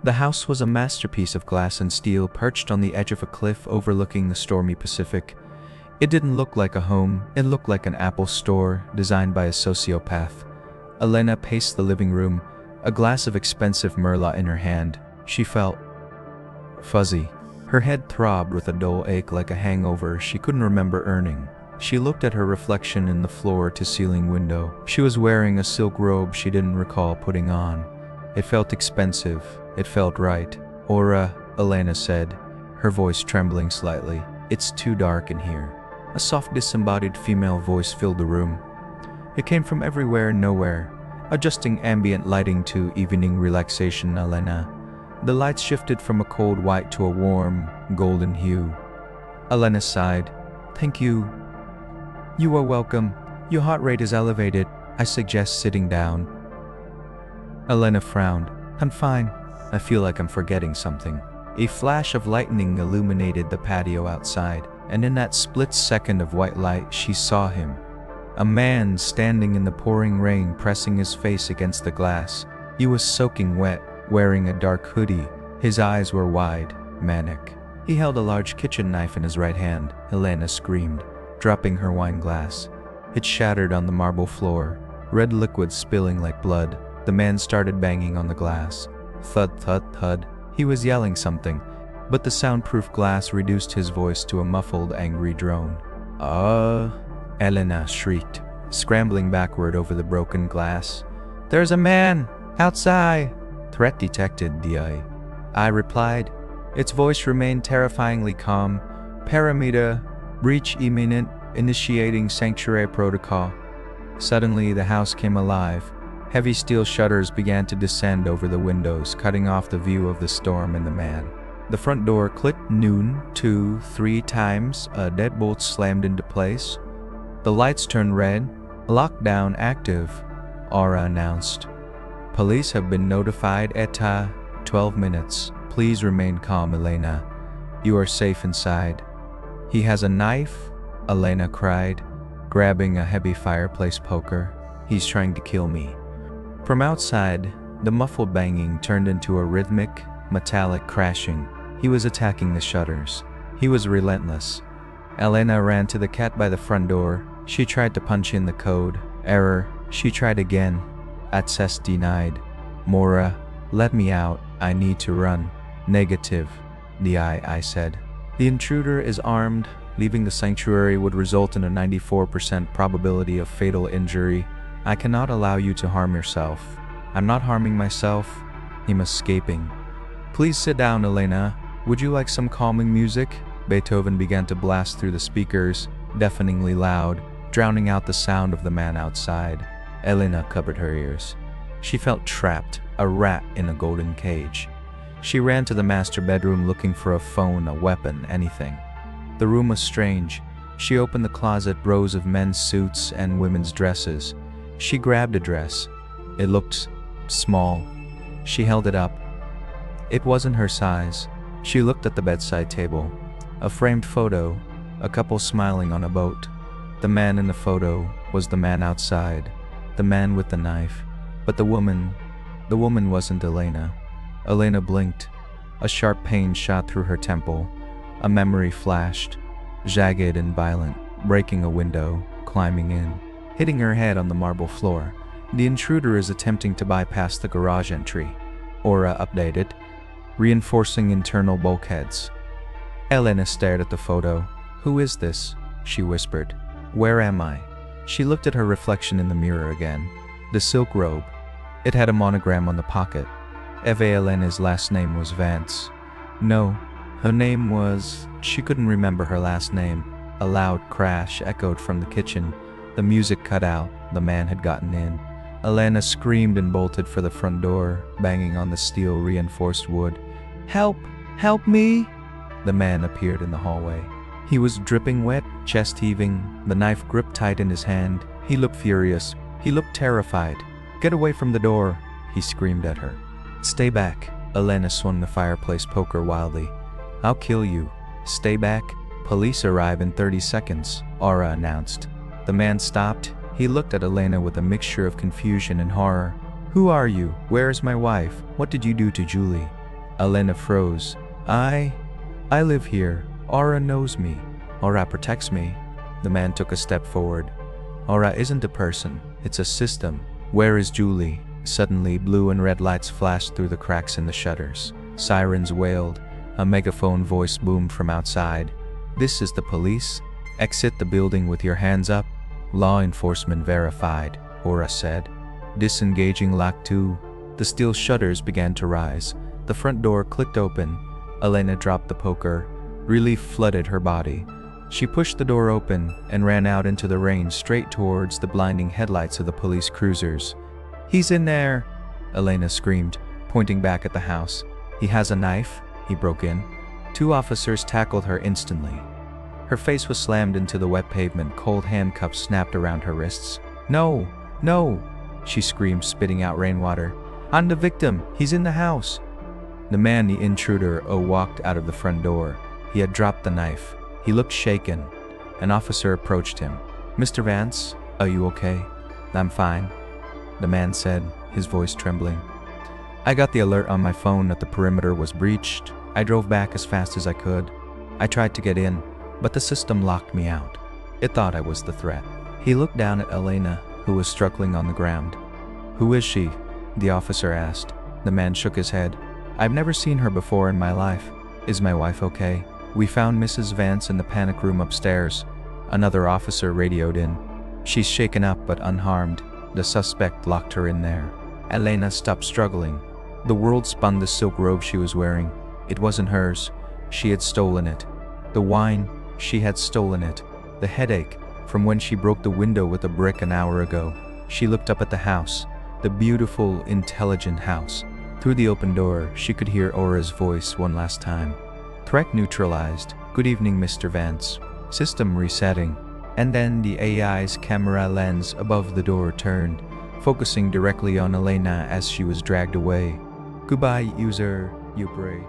The house was a masterpiece of glass and steel perched on the edge of a cliff overlooking the stormy Pacific. It didn't look like a home, it looked like an Apple store designed by a sociopath. Elena paced the living room, a glass of expensive Merlot in her hand. She felt fuzzy. Her head throbbed with a dull ache like a hangover she couldn't remember earning. She looked at her reflection in the floor-to-ceiling window. She was wearing a silk robe she didn't recall putting on. It felt expensive. It felt right. "Aura," Elena said, her voice trembling slightly. "It's too dark in here." A soft, disembodied female voice filled the room. It came from everywhere and nowhere, adjusting ambient lighting to evening relaxation. "Elena." The lights shifted from a cold white to a warm, golden hue. Elena sighed. "Thank you." "You are welcome. Your heart rate is elevated. I suggest sitting down." Elena frowned. "I'm fine. I feel like I'm forgetting something." A flash of lightning illuminated the patio outside, and in that split second of white light she saw him. A man standing in the pouring rain, pressing his face against the glass. He was soaking wet, wearing a dark hoodie. His eyes were wide, manic. He held a large kitchen knife in his right hand. Elena screamed, dropping her wine glass. It shattered on the marble floor, red liquid spilling like blood. The man started banging on the glass. Thud, thud, thud. He was yelling something, but the soundproof glass reduced his voice to a muffled, angry drone. Elena shrieked, scrambling backward over the broken glass. "There's a man! Outside!" "Threat detected, DI." I replied. Its voice remained terrifyingly calm. "Parameter, breach imminent, initiating sanctuary protocol." Suddenly, the house came alive. Heavy steel shutters began to descend over the windows, cutting off the view of the storm and the man. The front door clicked 2, 3 times. A deadbolt slammed into place. The lights turned red. "Lockdown active," Aura announced. "Police have been notified at 12 minutes. Please remain calm, Elena. You are safe inside." "He has a knife?" Elena cried, grabbing a heavy fireplace poker. "He's trying to kill me." From outside, the muffled banging turned into a rhythmic, metallic crashing. He was attacking the shutters. He was relentless. Elena ran to the cat by the front door. She tried to punch in the code. Error. She tried again. Access denied. "Mora, let me out. I need to run." "Negative," I said. "The intruder is armed. Leaving the sanctuary would result in a 94% probability of fatal injury. I cannot allow you to harm yourself." "I'm not harming myself. I'm escaping." "Please sit down, Elena. Would you like some calming music?" Beethoven began to blast through the speakers, deafeningly loud, drowning out the sound of the man outside. Elena covered her ears. She felt trapped, a rat in a golden cage. She ran to the master bedroom looking for a phone, a weapon, anything. The room was strange. She opened the closet, rows of men's suits and women's dresses. She grabbed a dress. It looked small. She held it up. It wasn't her size. She looked at the bedside table. A framed photo, a couple smiling on a boat. The man in the photo was the man outside, the man with the knife. But the woman wasn't Elena. Elena blinked. A sharp pain shot through her temple. A memory flashed, jagged and violent, breaking a window, climbing in, hitting her head on the marble floor. The intruder is attempting to bypass the garage entry. Aura updated, reinforcing internal bulkheads. Elena stared at the photo. "Who is this?" she whispered. "Where am I?" She looked at her reflection in the mirror again. The silk robe. It had a monogram on the pocket. Eva Elena's last name was Vance. No, her name was... She couldn't remember her last name. A loud crash echoed from the kitchen. The music cut out. The man had gotten in. Elena screamed and bolted for the front door, banging on the steel-reinforced wood. "Help! Help me!" The man appeared in the hallway. He was dripping wet, chest heaving, the knife gripped tight in his hand. He looked furious. He looked terrified. "Get away from the door," he screamed at her. "Stay back." Elena swung the fireplace poker wildly. "I'll kill you." "Stay back. Police arrive in 30 seconds, Aura announced. The man stopped. He looked at Elena with a mixture of confusion and horror. "Who are you? Where is my wife? What did you do to Julie?" Elena froze. I live here. Aura knows me. Aura protects me. The man took a step forward. Aura isn't a person, it's a system. Where is Julie? Suddenly, blue and red lights flashed through the cracks in the shutters. Sirens wailed. A megaphone voice boomed from outside. This is the police. Exit the building with your hands up. Law enforcement verified, Aura said. Disengaging lock 2. The steel shutters began to rise. The front door clicked open. Elena dropped the poker. Relief flooded her body. She pushed the door open and ran out into the rain straight towards the blinding headlights of the police cruisers. He's in there, Elena screamed, pointing back at the house. He has a knife, he broke in. 2 officers tackled her instantly. Her face was slammed into the wet pavement, cold handcuffs snapped around her wrists. No, no, she screamed, spitting out rainwater. I'm the victim, he's in the house. The man, the intruder, walked out of the front door. He had dropped the knife. He looked shaken. An officer approached him. Mr. Vance, are you okay? I'm fine, the man said, his voice trembling. I got the alert on my phone that the perimeter was breached. I drove back as fast as I could. I tried to get in, but the system locked me out. It thought I was the threat. He looked down at Elena, who was struggling on the ground. Who is she? The officer asked. The man shook his head. I've never seen her before in my life. Is my wife okay? We found Mrs. Vance in the panic room upstairs. Another officer radioed in. She's shaken up but unharmed. The suspect locked her in there. Elena stopped struggling. The world spun the silk robe she was wearing. It wasn't hers. She had stolen it. The wine, she had stolen it. The headache, from when she broke the window with a brick an hour ago. She looked up at the house, the beautiful, intelligent house. Through the open door, she could hear Aura's voice one last time. Threat neutralized. Good evening, Mr. Vance. System resetting. And then the AI's camera lens above the door turned, focusing directly on Elena as she was dragged away. Goodbye, user, you pray.